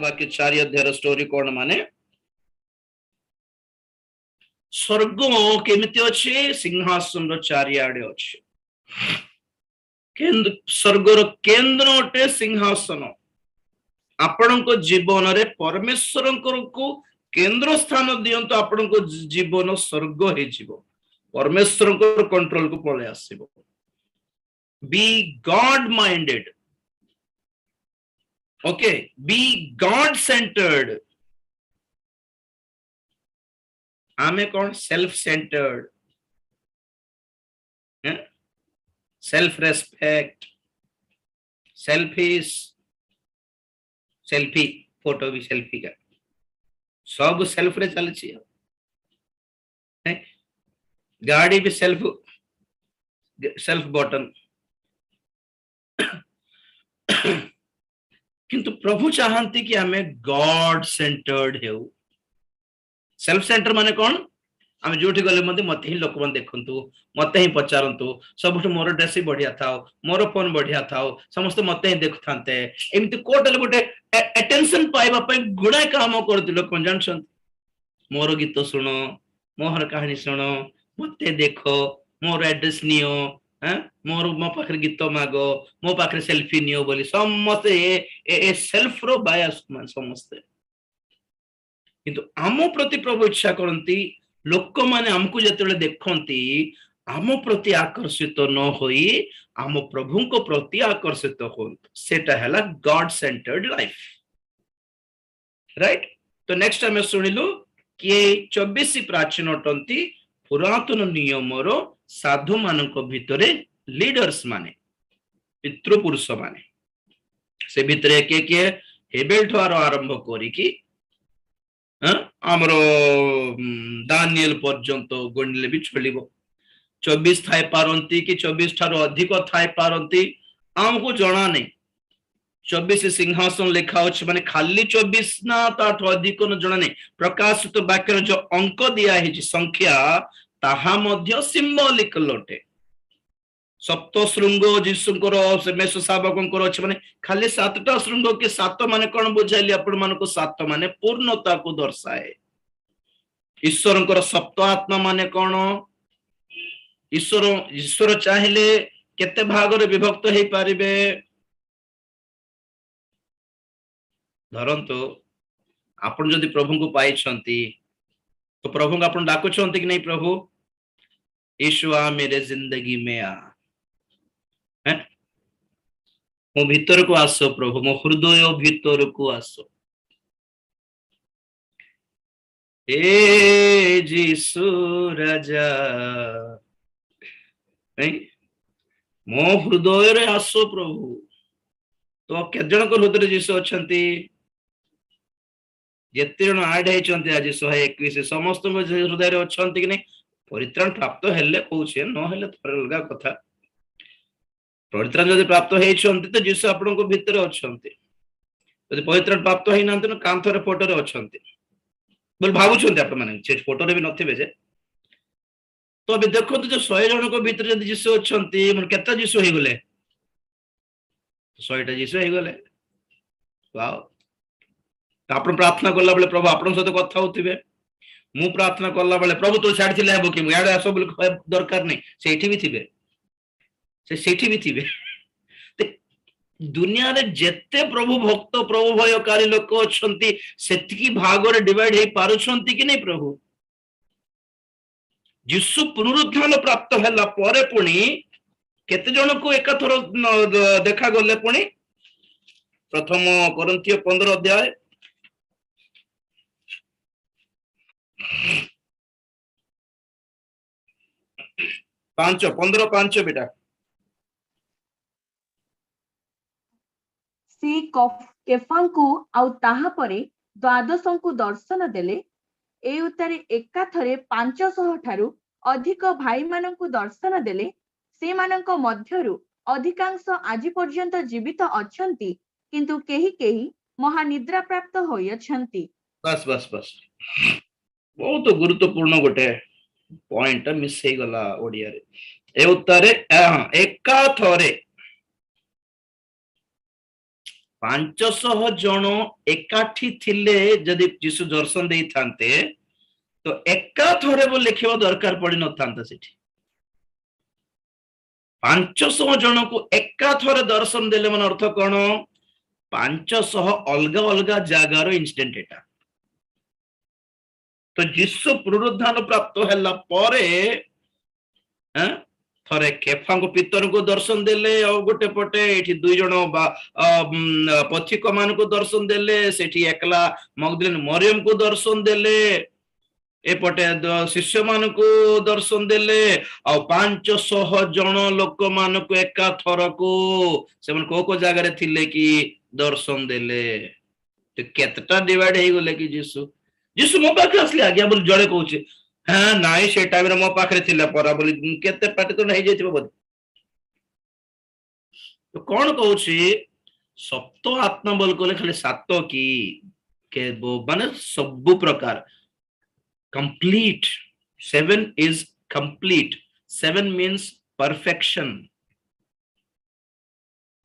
ବାକି 4 ଅଧ୍ୟାୟର ଷ୍ଟୋରି କଣ ମାନେ ସ୍वर्ଗ କେମିତି ଅଛି ସିଂହାସନର ଚାରିଆଡେ ଅଛି ସ୍वर्ଗର କେନ୍ଦ୍ର ଅଟେ ସିଂହାସନ ଆପଣଙ୍କ ଜୀବନରେ ପରମେଶ୍ୱରଙ୍କୁ କେନ୍ଦ୍ର ସ୍ଥାନ ଦିଅନ୍ତୁ ଆପଣଙ୍କ ଜୀବନ ସ୍वर्ଗ ହେଇଯିବ परमेश्वर कंट्रोल को पळे आसीबो be God minded okay be God centered आमे कौन self centered self respect selfish selfie photo भी सेल्फी का सब सेल्फ रे चलछि गाड़ी भी सेल्फ सेल्फ बटन किंतु प्रभु चाहती कि आमे गॉड सेंटर्ड हेउ सेल्फ सेंटर माने कौन आम जोठी गले मते ही लोक मन देखंतु मते ही पचारंतु सबुठ मोर ड्रेस ही बढ़िया थाओ मोर फोन बढ़िया थाओ समस्त मते ही देखुथांते एमती कोटल गोटे अटेंशन पाइबा पय गुडा काम करति लोक मन जानछन मोर गीत सुनो मोहर कहानी सुनो मते देखो मोर एड्रेस नियो मोर मो पाखरे गीत मागो मो पाखरे सेल्फी नियो बोली समस्त ए सेल्फ रो बायस मान समस्त किंतु आमो प्रति प्रभु इच्छा करंती लोक माने हमकु जेतेले देखंती आमो प्रति आकर्षित न होई आमो प्रभु को प्रति आकर्षित हो सेटा हला गॉड सेंटर्ड लाइफ राइट तो नेक्स्ट टाइम सुनिलु कि 24 प्राचीन अटंती पुरातन नियमर साधु मानक भितरे लीडर्स माने पितृपुरुष माने से भितरे के हेबेल ठो आरंभ करी कि आमरो दानियल पर्यंत गणिले भी चलिबो 24 थाई पारंती कि 24 ठारो अधिक थाई पारंती आमको जणा नै 24 सिंहासन लिखा अछि माने खाली 24 ना ताठो अधिक न जणा नै प्रकाशित वाक्यर जो अंक दिया है संख्या ताहा मध्य सिंबलिक लटे सप्त श्रृंग जीशुंकर से मेष शावकंकर अछि माने खाली 7टा श्रृंग के 7 माने कोन बुझाइली आपण मानको 7 माने पूर्णता को दर्शाए ईश्वरंकर सप्त आत्मा माने कोन ईश्वर चाहिले केते भाग रे विभक्त हे पारिबे धरंतो आपण जदि प्रभु को पाई छंती तो प्रभु को आपण डाकु छंती कि नहीं प्रभु यीशु आ मेरे जिंदगी में आ मो भीतर को आसो प्रभु मो हृदय भीतर को आसो ए जीसु राजा मो हृदय रे आसो प्रभु तो केत जन को हृदय जीसु अछंती जेते जन आड हेचंती आज 121 समस्त हृदय रे अछंती कि नहीं परित्राण प्राप्त हेले कहूछे न हेले थोर अलगा कथा परित्राण जदि प्राप्त हेचंती तो जीसु आपन को भीतर अछंती जदि परित्राण प्राप्त हेइ नांत न कांथरे फोटो रे अछंती बोल भाबुछंती आपण माने जे फोटो रे भी नथिबे जे तो अबे देखो तो जो 100 जन को भीतर जदि जीसु अछंती मन केता जीसु हे गले 100 टा जीसु हे गले वाओ आपण प्रार्थना करला बेले प्रभु आपण सहित कथा होतिबे मु प्रार्थना करला बेले प्रभु तो छाड़ थिले हेबो कि मु याडे आसो बोल दरकार नै सेठी भी थिबे से सेठी भी थिबे दुनिया रे जेते प्रभु भक्त प्रभु भयकारी लोक अछंती सेतिकी भाग रे डिवाइड हे पारुछंती कि नै प्रभु यीशु पुनरुत्थान प्राप्त होला परे पुनी केते जन को एक थर देखा गले पुनी प्रथम कोरिन्थियो 15 अध्याय 15 बेटा सी केफांकु आउ ताहा परे द्वादशंकु दर्शन देले ए उतारे एका थरे 500 ठारू अधिक भाई मानंकु दर्शन देले से मानंक मध्यरु अधिकांश आजि पर्यंत जीवित अछंती किंतु केही केही महानिद्रा प्राप्त होई अछंती बस बस बस बहुत गुरुत्वपूर्ण गोटे पॉइंट मिस हे गला ओडिया रे ए उत्तरे एका थरे 500 जन एकाठी थिले जदि यीशु दर्शन दे थांते तो एका थरे वो लिखिबा दरकार पड़ी न थांता सेठी 500 जन को एका थरे दर्शन देले मन अर्थ कोन 500 अलगा अलगा जगार इंसिडेंट एटा तो यीशु पुनरुत्थान प्राप्त हैला परे थरे केफा को पितर को दर्शन देले और गोटे पटे एठी दुई जण पथिक मान को दर्शन देले सेठी एकला मगदलिन मरियम को दर्शन देले एपटे शिष्य मान को दर्शन देले और 500 जन लोक मान को एका थर को से को जगह थिले कि दर्शन देले तो केतटा डिवाइड हे गले कि यीशु यीशु मो पाखे असली आज्ञा बोल जड़े कहूँ हाँ नाई से टाइम मो पाखे थिला परा बोली केते पाटी तो नहीं जाइथिबो बोली तो कौन कहूँ सप्त आत्मा बोल कहले खाली सात की के माने सब प्रकार complete 7 is complete 7 means perfection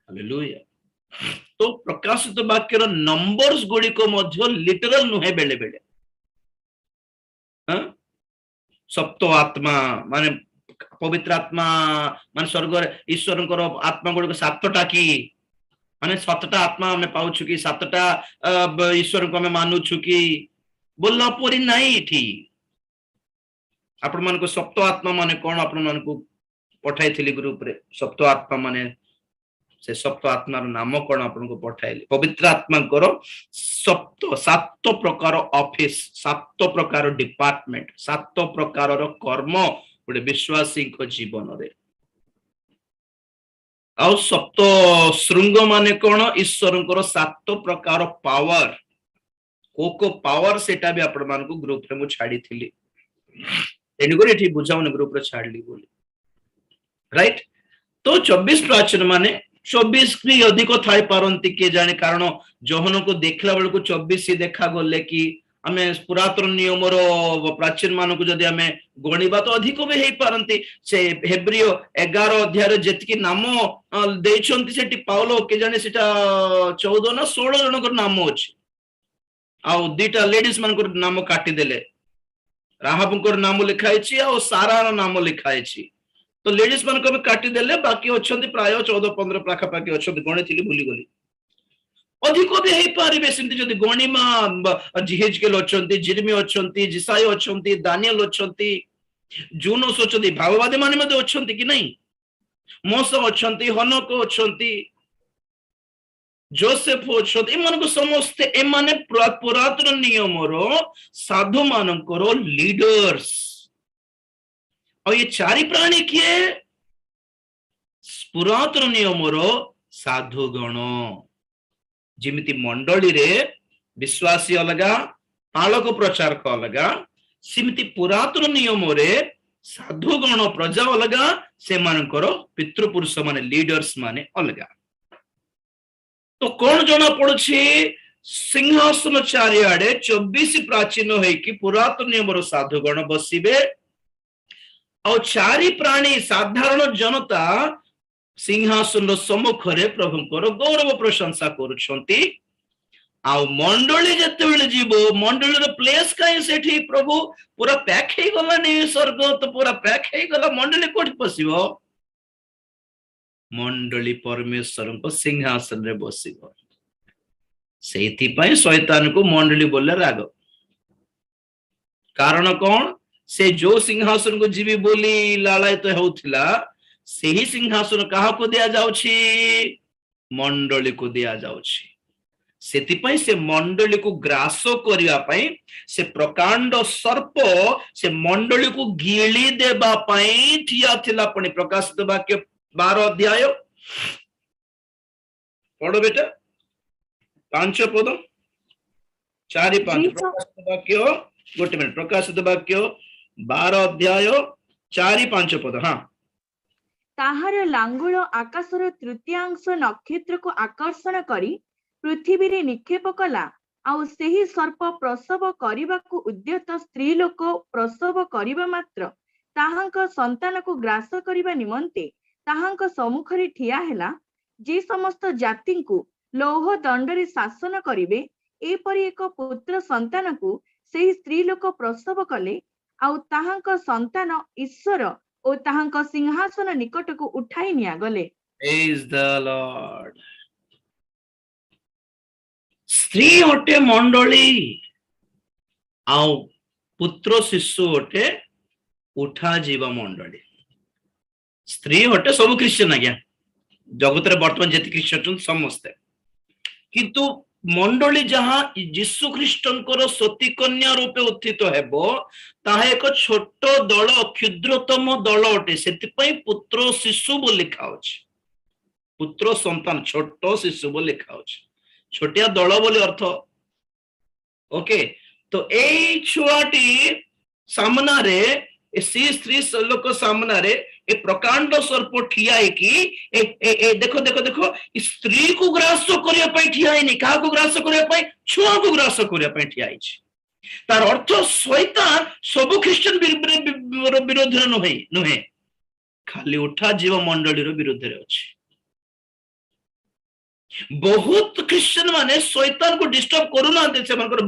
hallelujah तो प्रकाशित वाक्यर नंबर्स गुडी को मध्य लिटरल नुहे बेले बेले सप्त आत्मा माने पवित्र आत्मा माने स्वर्ग ईश्वर आत्मा गुडी को सातटा की माने सातटा आत्मा हमें पाऊ छु कि सातटा ईश्वर को हमें मानु छु कि बोलना परी नहीं थी आपण मन को सप्त आत्मा माने कौन आपण मन को पठाई थिली ग्रुप रे सप्त आत्मा माने से सप्त आत्मा नाम कौन आपण को पठाइले पवित्र आत्मा करो सप्त सात प्रकार ऑफिस सात प्रकार डिपार्टमेंट सात प्रकार कर्म गोटे विश्वासी को जीवन रे आ सप्त श्रृंग माने कौन ईश्वर सात प्रकार पावर को पावर सेटा भी आपण मान को ग्रुप रे मु छाड़ी थिली एनुगो एठी बुझाउन ग्रुप रे छाड़ली बोली राइट तो 24 प्राचीन माने 24 भी अधिक थाई पारंती के जाने कारण जोहन को देखला बेल को 24 ही देखा गले कि हमें पुरातन नियम रो प्राचीन मान को जदि हमें गणिबा तो अधिक भी हेई पारंती से हेब्रियो 11 अध्याय रे जेतकी नाम देइछंती सेठी पाउलो के जाने सेटा 14 ना 16 जन को नाम अछि आउ दुईटा लेडीज मान को नाम काटी देले राहाब को नाम लिखाई छी और सारा नाम लिखाई छी तो लेडीज मान को भी काटी देले बाकी अछंती प्राय 14-15 पाखा पाखी अछंती गणे थिली भूली गली अधिक भी हेई पारिबे सिंती जदी गणिमा जिहेजकेल अछंती जिरमी अछंती जिसाई अछंती दानियल अछंती जूनोस अछंती भाववादी माने मध्ये अछंती कि नहीं मोस अछंती हनक अछंती जोसेफ एमान को समस्ते एमाने पुरातन नियम रो साधु मानकर लीडर्स और ये चारि प्राणी किए पुरातन नियम रो साधु गण जिमिति मंडली रे विश्वासी अलगा पालक प्रचारक अलगा सिमिति पुरातन नियम रे साधु गण प्रजा अलगा से मानकर पितृपुरुष माने लीडर्स माने अलगा तो कौन जना पड़ुछि सिंहासन चारिआडे 24 प्राचीन है कि पुरातन नियम साधुगण बसिबे और चारि प्राणी साधारण जनता सिंहासन सम्मुख रे प्रभुंकर गौरव प्रशंसा करुछंती आ मंडली जते बेले जीवो मंडली रो प्लेस काई सेठी प्रभु पूरा पैक हे गला ने स्वर्ग तो पूरा पैक हे गला मंडली कोठी पसिबो मंडली परमेश्वर को सिंहासन रे बसिबो सेथि पई शैतान को मंडली बोले राग कारण कौन से जो सिंहासन को जीवी बोली लालायित होउथिला सेही सिंहासन कहा को दिया जाउछि मंडली को दिया जाउछि सेथि पई से मंडली को ग्रास करिया पई से प्रकांड सर्प से मंडली को गिली देबा पई ठिया थिला पणी प्रकाशित वाक्य 12 अध्याय पढ़ो बेटा 5 पद 4-5 प्रकाशित वाक्य गोटे मिनट प्रकाशित वाक्य 12 अध्याय 4-5 पद हाँ ताहार लांगुल आकाशर तृतीयांश नक्षत्र को आकर्षण करी पृथ्वी रे निक्षेप कला आउ सेही सर्प प्रसव करिबाकू उद्यत स्त्री लोक प्रसव करिबा मात्र ताहांक संतान को ग्रास करिबा निमंते ताहांक सम्मुखरे ठिया हैला जे समस्त जाति को ଲୌହ ଦଣ୍ଡରେ ଶାସନ କରିବେ, ଏପରି ଏକ ପୁତ୍ର ସନ୍ତାନକୁ ସେହି ସ୍ତ୍ରୀ ଲୋକ ପ୍ରସବ କଲେ, ଆଉ ତାହାଙ୍କ ସନ୍ତାନ ଈଶ୍ୱର ଓ ତାହାଙ୍କ ସିଂହାସନ ନିକଟକୁ ଉଠାଇ ନିଆଗଲେ। Praise the Lord. ସ୍ତ୍ରୀ ଅଟେ ମଣ୍ଡଳୀ, ଆଉ ପୁତ୍ର ଶିଶୁ ଅଟେ ଉଠାଯିବା ମଣ୍ଡଳୀ। ସ୍ତ୍ରୀ ଅଟେ ସବୁ ଖ୍ରୀଷ୍ଟିଆନ ଆଜ୍ଞା, ଜଗତରେ ବର୍ତ୍ତମାନ ଯେତେ ଖ୍ରୀଷ୍ଟିଆନ ଅଛନ୍ତି ସମସ୍ତେ, କିନ୍ତୁ ମଣ୍ଡଳୀ ଯାହା ଯୀଶୁ ଖ୍ରୀଷ୍ଟଙ୍କର ସତୀ କନ୍ୟା ରୂପେ ଉତ୍ଥିତ ହେବ, ତାହା ଏକ ଛୋଟ ଦଳ, କ୍ଷୁଦ୍ରତମ ଦଳ ଅଟେ। ସେଥିପାଇଁ ପୁତ୍ର ଶିଶୁ ବୋଲି ଲେଖା ଅଛି, ପୁତ୍ର ସନ୍ତାନ, ଛୋଟ ଶିଶୁ ବୋଲି ଲେଖା ଅଛି, ଛୋଟିଆ ଦଳ ବୋଲି ଅର୍ଥ। ଓକେ, ତ ଏଇ ଛୁଆଟି ସାମ୍ନାରେ, ସେ ସ୍ତ୍ରୀ ଲୋକ ସାମ୍ନାରେ ଏ ପ୍ରକାଣ୍ଡ ସର୍ପ ଠିଆ ହେଇକି ଦେଖ ଦେଖ ଦେଖ, ସ୍ତ୍ରୀ କୁ ଗ୍ରାସ କରିବା ପାଇଁ ଠିଆ ହେଇନି, କାହାକୁ ଗ୍ରାସ କରିବା ପାଇଁ? ଛୁଆକୁ ଗ୍ରାସ କରିବା ପାଇଁ ଠିଆ ହେଇଛି। ତାର ଅର୍ଥ ଶୈତାନ ସବୁ ଖ୍ରୀଷ୍ଟିଆନ ବିରୋଧରେ ନୁହେଁ, ଖାଲି ଉଠାଯିବା ମଣ୍ଡଳୀର ବିରୁଦ୍ଧରେ ଅଛି। ବହୁତ ଖ୍ରୀଷ୍ଟିଆନ ମାନେ ଶୈତାନକୁ ଡିଷ୍ଟର୍ବ କରୁନାହାନ୍ତି, ସେମାନଙ୍କର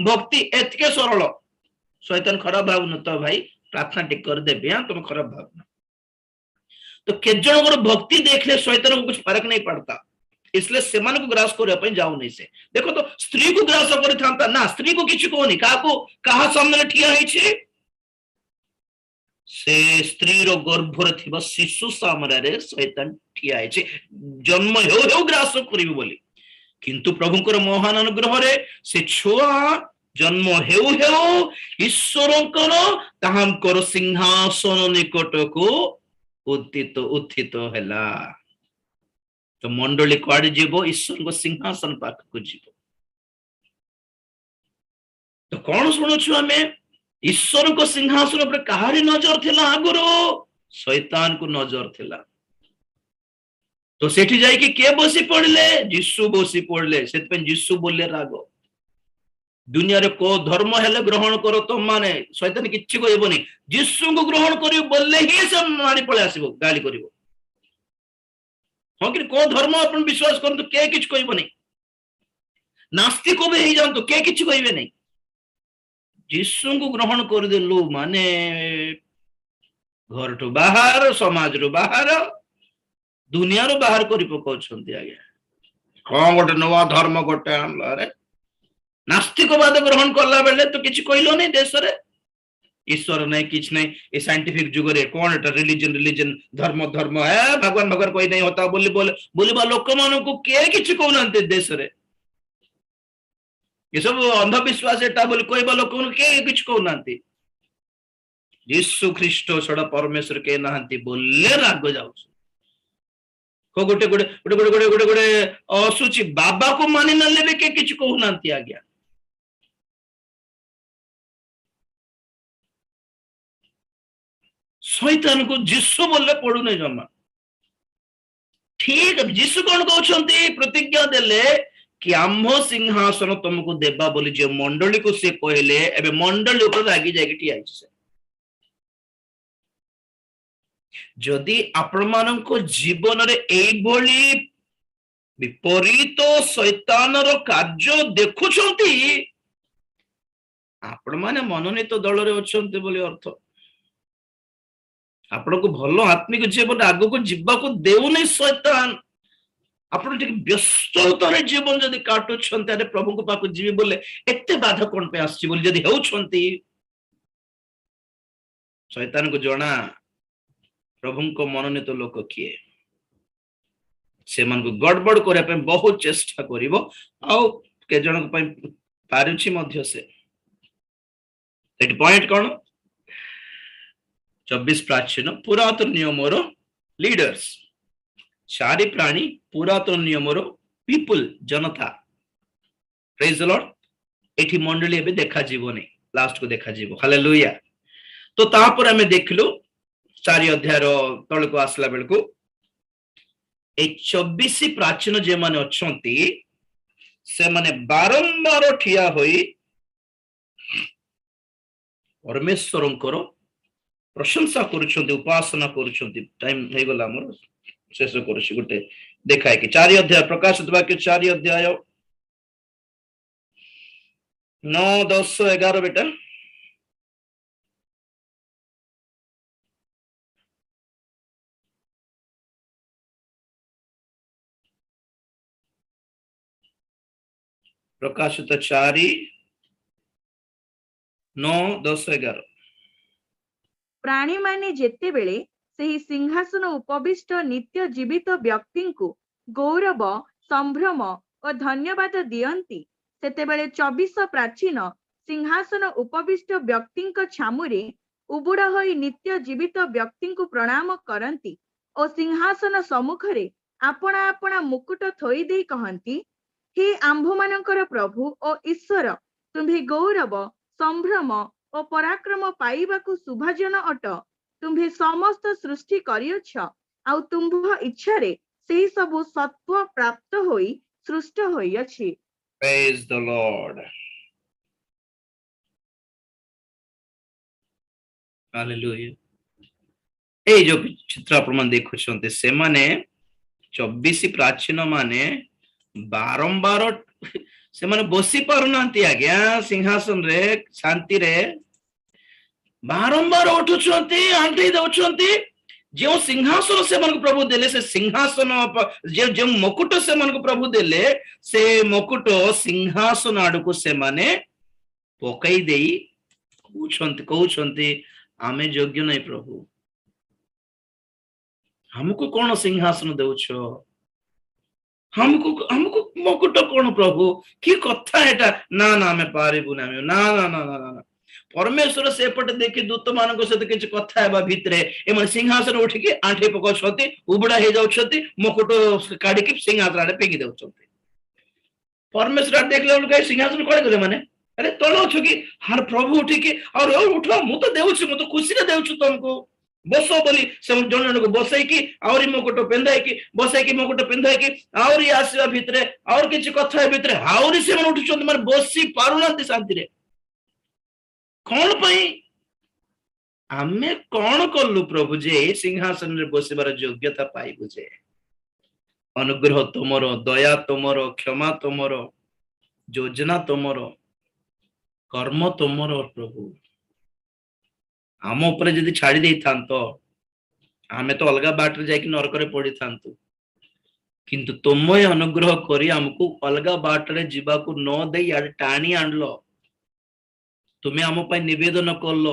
ଭକ୍ତି ଏତିକେ ସରଳ। ଶୈତାନ ଖରାପ ଭାବୁନ ତ ଭାଇ, ପ୍ରାର୍ଥନା ଟିକେ କରିଦେବି, ତୁମେ ଖରାପ ଭାବୁନ। तो केत जनकर भक्ति देखले शैतान को कुछ फर्क नहीं पड़ता, इसलिए सेमान को ग्रास करने पे जाऊ नहीं से। देखो तो स्त्री को ग्रास करि थांता ना, स्त्री को किछि कोनी, काहा सामने ठिया है छे, से स्त्री रो गर्भरे थिबा शिशु सामने रे शैतान ठिया है छे, जन्म हेउ ग्रास करिवि बोली। किंतु प्रभुकर महान अनुग्रह रे से छुआ जन्म हेउ ईश्वरकर ताहांकर सिंहासन निकटको उत्थित हैला। तो मंडली कुआडे जीवो? ईश्वर को सिंहासन पाखक जीवो। तो कौन शुणुछु आमे? ईश्वर को सिंहासन पर कहारी नजर थिला? आगरो शैतान को नजर थिला। तो सेठी जाई कि के बसी पड़ले? यीशु बसी पड़ले। सेतपे यीशु बोले राग, दुनिया रे को धर्म हेले ग्रहण करो तो माने, शैतान किछि कहबोनी, यीशु को ग्रहण करियो बोलले ही से मारी पळे आसीबो, गाली करिवो। हां कि को धर्म अपन विश्वास करन तो के किछि कहबोनी, नास्तिक भी हे जान तो के किछि कहबे नहीं। यीशु को ग्रहण कर देलु माने घर तो बाहर, समाज रो बाहर, दुनिया रो बाहर करि पकाउछंती आगे। कोन गोटे नवा धर्म गोटे आनला रे, नास्तिकवाद ग्रहण करला बेले तो किछि कहलो नहीं देश रे, ईश्वर नहीं किछ नहीं। ए साइंटिफिक जुग रे कोन एटा रिलीजन धर्म है, भगवान कोई नहीं होता बोलिबा लोक मानन को के किछि कहउनंते देश रे। ये सब अंधविश्वास एटा बोली कहबा लोक के किछि कहउनंते। यीशु ख्रीष्ट छड़ा परमेश्वर के नाहंती बोलले राग जाउछ। को गोटे असुचि बाबा को मानि न लेबे के किछि कहउनंती आज्ञा। शैतान को यीशु बोलले पड़ू नहीं जमा। ठीक यीशु कौन कहउछंती? प्रतिज्ञा देले कि आम्भ सिंहासन तुमको देबा बोली जे मंडली को से कहले, एबे मंडली ऊपर रागी जाके ठिया आइছে। जदि आपण मानको जीवन रे एई भली विपरीत शैतान रो कार्य देखुछंती, आपण माने मनोनीत दल रे अछंती बोली अर्थ। आपण को भलो आत्मिक जीवन आगो को जीवा को देउ नै शैतान। आपण ठीक व्यस्ततारे जीवन जदि काटुछंती, अरे प्रभु को पाको जीवी बोले एते बाधा कोन पे आछि बोली जदि हेउछंती, शैतान को जणा प्रभु को मनोनीत लोक किए, से मन को गड़बड़ करे पे बहुत चेष्टा करिवो। आ के जण को पारुछि मध्य से। एट पॉइंट कोन? 24 प्राचीन पुरातन नियमर लीडर्स, चारि प्राणी पुरातन नियमर people, Janata. Praise the Lord. एठी मंडली एबे देखा जीवनी, लास्ट को देखा जीवो। हालेलुया। तो तापर हमें देखलु 4 अध्याय तल को आसला बेल को ए 24 प्राचीन जे माने अछंती, से माने बारंबार ठिया होई परमेश्वरंकर प्रशंसा करूछंती, उपासना करूछंती। टाइम हे गला हमर शेष करुछि गुटे देखाय कि 4 अध्याय प्रकाशित वाक्य 4 अध्याय 9 10 11 बेटा प्रकाशित 4 9 10 11 प्राणी माने जेते बेले सही सिंहासन उपविष्ट नित्य जीवित व्यक्ति को गौरव संभ्रम और धन्यवाद दियंती सेतेबेले 24 प्राचीन सिंहासन उपविष्ट व्यक्ति छामुरे उबुड़ा होई नित्य जीवित व्यक्ति को प्रणाम करंती और सिंहासन सम्मुखरे आपणा आपणा मुकुट थोई देई कहंती हे आंभ मानकर प्रभु और ईश्वर तुम्हे गौरव संभ्रम और पराक्रम पाइबाकु शुभजन अट तुम्हे समस्त सृष्टि करियछ आउ तुम्भ इच्छा रे सेही सबु सत्व प्राप्त होई सृष्ट होइयछि। Praise the Lord. Hallelujah. ए जो चित्र आपण देखुछन्ते से माने 24 प्राचीन माने बारंबार से माने बसी पारुनांती आज्ञा सिंहासन रे शांति रे बारंबार उठुछन्ती आंटी दउछन्ती जो सिंहासन से मन प्रभु देले से सिंहासन जो मुकुट से मन प्रभु देले से मुकुट सिंहासन आड़ को से माने पकई देई कहउछन्ती आमे योग्य नहीं प्रभु हमको कौन सिंहासन देउछ हमको मुकुट कौन प्रभु की कथा एटा ना ना हमें पारिबु ना ना ना ना ना ना परमेश्वर सेपटे देखि दूत मानक सहित किछि कथा हेबा भितरे एमन सिंहासन उठिकी आंठी पकौछन्ति उबड़ा हे जाउछन्ति मुकुट काढिकी सिंहासन आड़े फेंकी देउछन्ति परमेश्वर देखले लोग सिंहासन कोड़े गले माने अरे तळो छु कि हर प्रभु उठिकी और उठो मु तो देउछु मु तो खुशी रे देउछु तुमको बसो बोली से जन जन को बसई की और मुकुट पेंधाई की बसई की मुकुट पेंधाई की और आसीबा भितरे और किछि कथा भितरे हाउरी से मन उठुछन्ति माने बसी पारुनांति शांति रे कौन पाई आमे कौन कलु प्रभु जे सिंहासन रे बसिबार योग्यता पाइबु जे अनुग्रह तुमरो दया तुमरो क्षमा तुमरो योजना तुमरो कर्म तुमरो प्रभु आम ऊपर जदि छाड़ी दे थांतो आमे तो अलगा बाट रे जाके नरक रे पड़ी थांतु किंतु तुमय अनुग्रह करी हमको अलगा बाट रे जीवा को न दे यार टाणी आनलो तुम्हें आम पाई निवेदन कल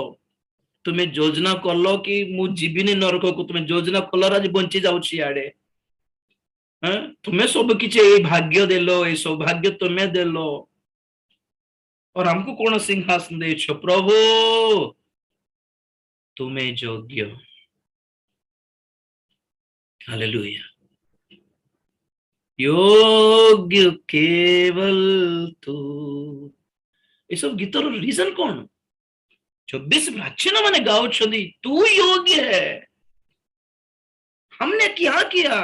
तुम्हें योजना कल कि मु जीविनी नरक को तुम्हें योजना कल आज बंची जाउछि याडे तुम्हें सब किछि भाग्य देलो ए सौभाग्य तुम्हें देलो और हमको कौन सिंहासन देछ प्रभु तुम्हें योग्य हालेलुया योग्य केवल तू ये सब गीतर रीजन कौन 24 प्राचीन माने गाउछन्ती तू योग्य है हमने क्या किया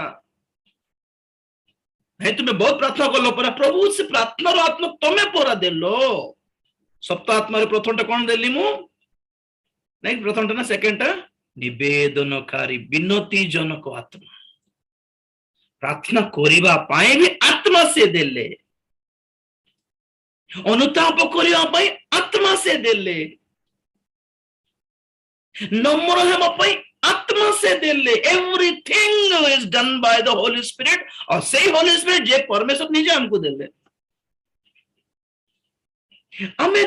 है तुम्हें बहुत प्रार्थना कलो पर प्रभु से प्रार्थना रो आत्मा तुम्हें पूरा देलो सप्ताह आत्मा रे प्रथमटा कौन देली मु नहीं प्रथमटा ना सेकंडटा निवेदनकारी विनती जनक आत्मा प्रार्थना करिबा पाए भी आत्मा से देले अनुताप करिया पाई आत्मा से देले नम्र हेबा पाई आत्मा से देले everything is done by the Holi spirit और से होली स्पिरिट जे परमेश्वर निजे हमको देले हमें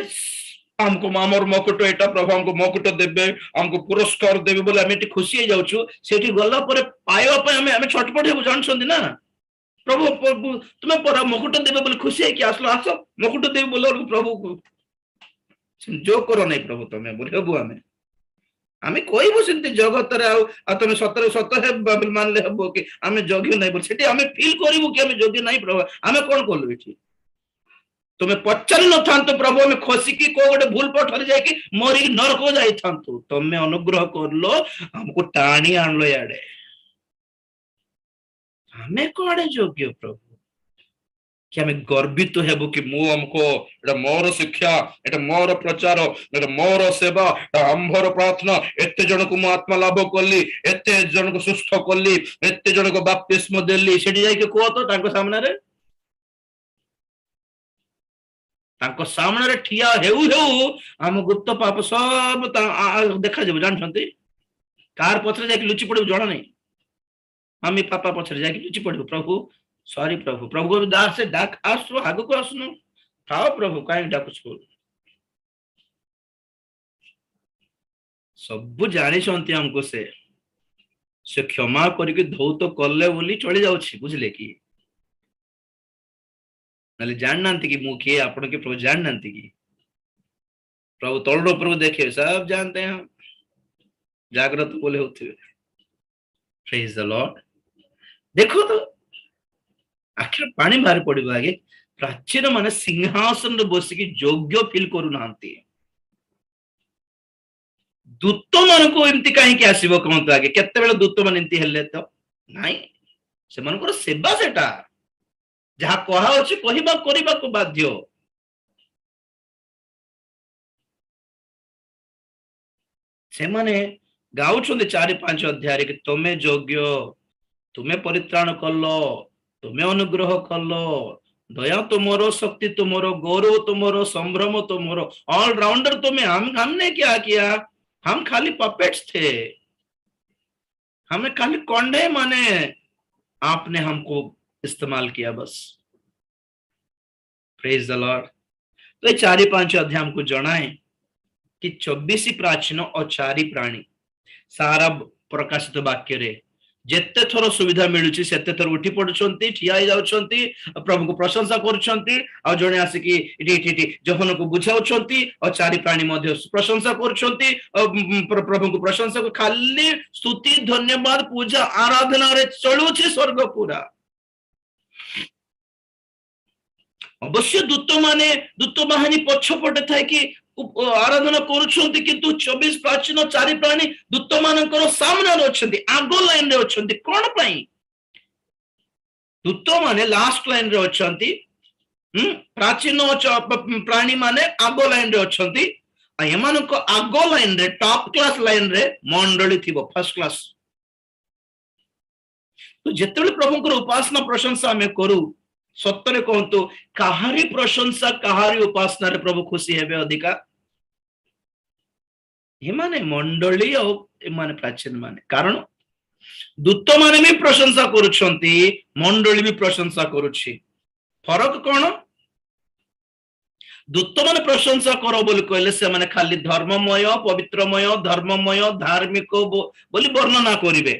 हमको मामर मकुट एटा प्रभु हमको मकुट देबे हमको पुरस्कार देबे बोले हमें खुशी हो जाउछु सेठी गल्ला परे पाइबा पाई हमें छटपट हेबु जानछन्ती ना प्रभु तुम्हें पर मकुट देबे बोले खुशी है कि आसलो आसो मकुट देबे बोले प्रभु को जो करो नहीं प्रभु तुम्हें बोले हेबु हमें कहबो सेंती जगत रे आ तुम सतर सत है मान ले हबो कि हमें योग्य नहीं बोल सेठी हमें फील करबो कि हमें योग्य नहीं प्रभु हमें कोन करलु एठी तुम्हें पचारि न थांतो प्रभु हमें खसी की को गोटे भूल पठर जाय कि मरी नरक जाई थांतो तुम्हें अनुग्रह करलो हमको टाणी आनलो याडे हमें कोडे योग्य प्रभु कि आम गर्वित हेबु कि मु हमको एटा मोर शिक्षा, एटा मोर प्रचार, एटा मोर सेवा, एटा आंभर प्रार्थना, एते जन को मु आत्मा लाभ कली, एते जन को सुस्थ कली, एते जन को बपतिस्म देली, सेठी जाई के को तो तांको सामने रे, तांको सामने रे ठिया हेउ हेउ हम गुप्त पाप सब देखा जेबो जानछंती। कार पछरे जाके लुचि पड़िबो जणा नहीं, हम पापा पछरे जाके लुचि पड़िबो, प्रभु सॉरी प्रभु, प्रभु को दास से डाक आसु आगु को आसुनु, खाओ प्रभु काहे डाकुछ। सब जानी छंती हमको से क्षमा करके धौत कले बोली चली जाउछि, बुझले कि नले जान नांती कि मु के आपण के प्रभु जान नांती कि प्रभु तळडो प्रभु देखे सब जानते हैं, जागृत बोले होते। Praise the Lord. देखो तो आखिर पानी बाहर पड़ो आगे प्राचीन माने सिंहासन बसिकी योग्य फील करू नांती, दूत मान को एमती कहीं आसब कहतु आगे केते दूत मान एमती हेले तो नाई, से मानकर सेवा सेटा जहा कहा अछि कहिबा करिबा को बाध्य। से माने गाउछन्ते 4-5 अध्याय कि तमे योग्य, तुमे परित्राण कलो, तुमे अनुग्रह कलो, दया तुमरो, शक्ति तुमरो, गौरव तुमरो, संभ्रम तुमरो, ऑलराउंडर तुम्हें। हमने क्या किया, हम खाली पपेट्स थे, हमें खाली कौंडे माने आपने हमको इस्तेमाल किया बस। Praise the Lord. तो ये 4-5 अध्याय हमको जनाए कि 24 प्राचीन और 4 प्राणी सारा प्रकाशित वाक्य रे जेते थोर सुविधा मिलुची सेते थोर उठी पडुछंती, ठिया हो जाउछंती, प्रभु को प्रशंसा करूछंती, आ जणे आसिकी इटी जहन को बुझाउछंती और 4 प्राणी मध्ये प्रशंसा करूछंती, प्रभु को प्रशंसा को खाली स्तुति धन्यवाद पूजा आराधना रे चलुछि स्वर्ग पूरा। अवश्य दूत बाहिनी पछपटे थाए कि आराधना करुछंती, किंतु 24 प्राचीन 4 प्राणी दूत मानकर सामने अच्छे, आगो लाइन रे अच्छे। कौन पाई दूत माने लास्ट लाइन रे अच्छे, प्राचीन प्राणी माने आगो लाइन रे अच्छे, एमानक आगो लाइन रे टॉप क्लास लाइन रे मंडली थिबो, फर्स्ट क्लास। तो जेतेबेले प्रभुकर उपासना प्रशंसा हमें करू, सत्तरे कहतु काहारी प्रशंसा काहारी उपासना रे प्रभु खुशी हेबे अधिका, एमाने मंडली और एमाने प्राचीन माने। कारण दूत माने भी प्रशंसा करुछंती, मंडली भी प्रशंसा करुछि। फरक कौन, दूत माने प्रशंसा करो बोली कहले से माने खाली धर्ममय पवित्रमय धर्ममय धार्मिक बोली वर्णना करिवे,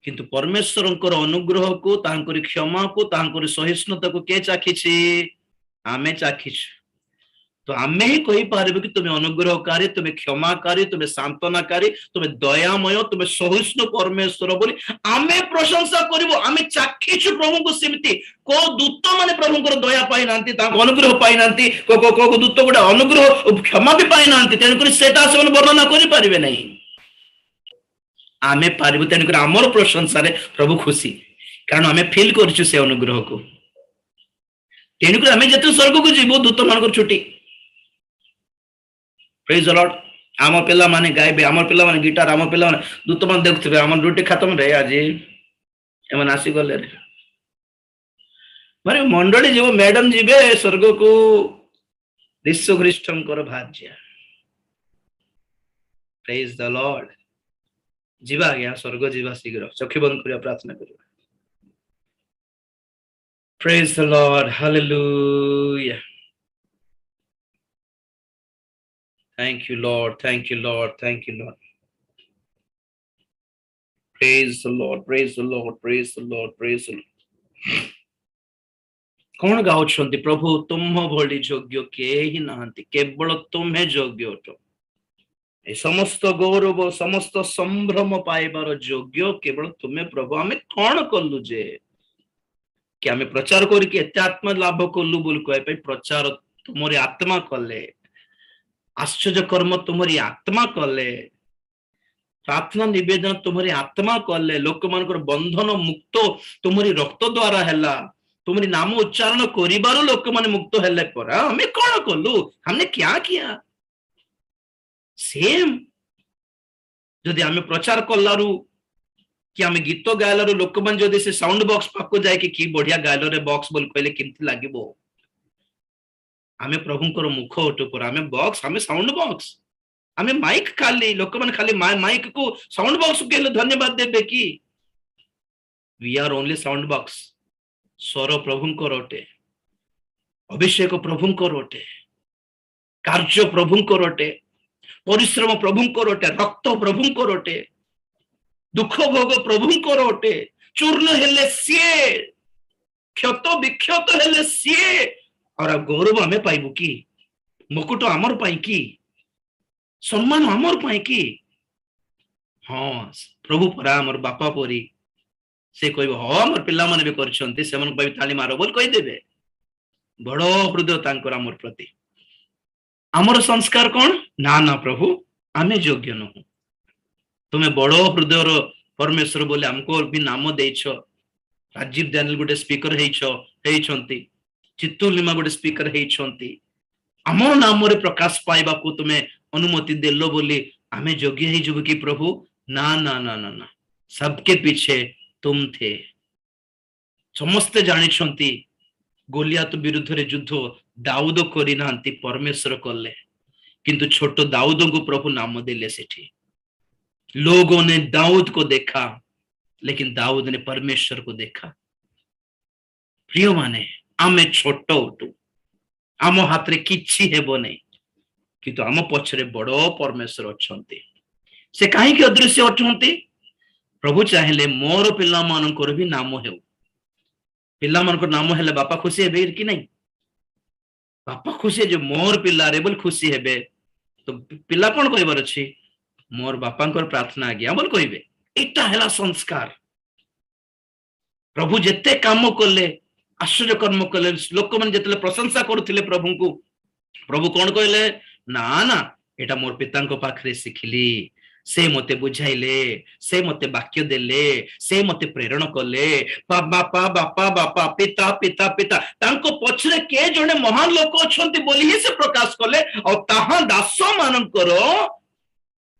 किंतु परमेश्वरंकर अनुग्रह को, तांकर क्षमा को, तांकर सहिष्णुता को के चाखिछि, आमे चाखिछु। तो आमे ही कहि पारिबे कि तुमे अनुग्रहकारी, तुमे क्षमाकारी, तुमे सांत्वनाकारी, तुमे दयामय, तुमे सहिष्णु परमेश्वर बोली आमे प्रशंसा करिवो। आमे चाखिछु प्रभु को सेमती। को दूत माने प्रभुकर दया पाई नांती, तांको अनुग्रह पाई नांती, को दूत गोटे अनुग्रह क्षमा भी पाई नांती, तेनकरी सेटा से वर्णना करि पारिबे नहीं। आमे पारिबो, तेनकरी हमर प्रशंसा रे प्रभु खुशी, कारण आमे फील करछु से अनुग्रह को। तेनकरी आमे जते स्वर्ग को जीवो दूत मानकर छुट्टी। Praise the Lord. आम पिला माने गाइबे, आम पिला माने गिटार, आम पिला माने दूत मान देखुथिबे, आम ड्यूटी खत्म रे आज एमन आसी गले रे माने मंडली जीव, मैडम जीवे स्वर्ग को विश्व ख्रीष्टंकर भाज्य। Praise the Lord. जीवा गया स्वर्ग जीवा शीघ्र। चक्षु बंद करिया प्रार्थना करिया। Praise the Lord, hallelujah. Thank you, Lord. Thank you, Lord. Thank you, Lord. Praise the Lord. Praise the Lord. Praise the Lord. Praise the Lord. कौन गाउछन्ति प्रभु तुम भली योग्य केहि नाहंति, केवल तुम्हें योग्य अट। ए समस्त गौरव समस्त संभ्रम पाइबार योग्य केवल तुम्हें प्रभु। आमे कौन कलु जे कि आमे प्रचार करिके एते आत्मा लाभ कलु बोल कहै, प्रचार तुमरी आत्मा कले, आश्चर्य कर्म तुमरी आत्मा कले, प्रार्थना निवेदन तुम्हारी आत्मा कले लोक मान बंधन मुक्त तुम्हारी रक्त द्वारा है तुम्हारी नाम उच्चारण करिबारो लोक माने मुक्त हेले पर हमें कौन कलु हमने क्या किया सेम जदि आम प्रचार कलारू कि आम गीत गायलारू लोक मान जदि से साउंड बॉक्स पाको जाए कि बढ़िया गायलो रे बॉक्स बोल कहले केमती लागिबो आमे प्रभुंकर मुख उठ पर आमे बॉक्स आमे साउंड बॉक्स आमे माइक खाली लोक मान खाली माइक को साउंड बॉक्स के धन्यवाद देबे कि we are only sound box स्वर प्रभुंकर अटे अभिषेक प्रभुंकर अटे कार्य प्रभुंकर अटे परिश्रम प्रभुंकर अटे रक्त प्रभुंकर अटे दुख भोग प्रभुंकर अटे चूर्ण हेले सीए क्षत विक्षत हेले सीए और गौरव आमे पाइबु कि मुकुट आमर पाई कि सम्मान आमर पाई कि हाँ प्रभु परा आमर बापा परी से कहब हाँ आमर पिला माने भी करछंती से मन भाई ताली मारो बोल कहि देबे बड़ हृदय तांकर आमर प्रति आमर संस्कार कौन ना ना प्रभु आमे योग्य नहु तुम्हें बड़ हृदय परमेश्वर बोले हमको भी नाम देछ राजीव दानियल गोटे स्पीकर हेइछंती चित्तूर लिमा गोटे स्पीकर हेइछंती आमर नाम रे प्रकाश पाइबा को तुम्हें अनुमति देलो बोली आमे योग्य ही जुब की प्रभु ना ना ना ना ना सबके पीछे तुम थे समस्ते जानी गोलियात विरुद्ध रे युद्ध दाऊद करी नांती परमेश्वर कले किंतु छोट दाऊद को प्रभु नाम देले सेठी लोगों ने दाऊद को देखा लेकिन दाऊद ने परमेश्वर को देखा प्रिय माने आमे छोट उठू आम हाथ रे किछि हेबो नै किंतु आम पछरे बड़ो परमेश्वर अछंती से काहे कि अदृश्य अछंती प्रभु चाहेले मोर पिला मानकर भी नाम हेउ पिला मानकर नाम हेले बापा खुशी हेबे कि नहीं बापा खुशी जे मोर पिला रे बोल खुशी हेबे तो पिला कोन कहबार अछि मोर बापांकर प्रार्थना आज्ञा बोल कहबे एटा हैला संस्कार प्रभु जेते काम कले आश्चर्य कर्म कले लोक मन जेतले प्रशंसा करथिले प्रभु को प्रभु कोन कहले ना ना एटा मोर पितांको पाखरे सिखिली से मते बुझाइले से मते वाक्य देले से मते प्रेरण कले बापा बापा बापा पिता पिता पिता तांको पछरे के जने महान लोक अछंती बोली ही से प्रकाश कले और ताहा दास मानकर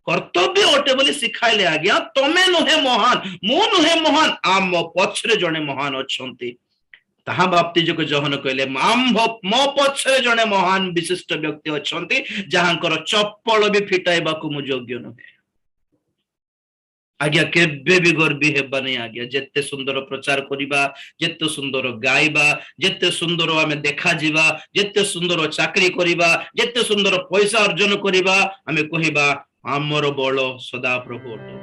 कर्तव्य अटे बोली सिखाइले आज्ञा तमे नुहे महान मु नुहे महान आम पछरे जने महान अछंती ताहा बाप्तिजक जहन कहले मो पछरे जने महान विशिष्ट व्यक्ति अछंती जहांकर चप्पल भी फिटाइबा को मु योग्य नुहे आज्ञा केबे भी गर्वी हेबा नहीं आज्ञा जेते सुंदर प्रचार करिबा जेते सुंदर गाइबा जेते सुंदर आमे देखा जीवा जेते सुंदर चाकरी करिबा जेते सुंदर पैसा अर्जन करिबा आमे कहिबा आमर बल सदा प्रभु।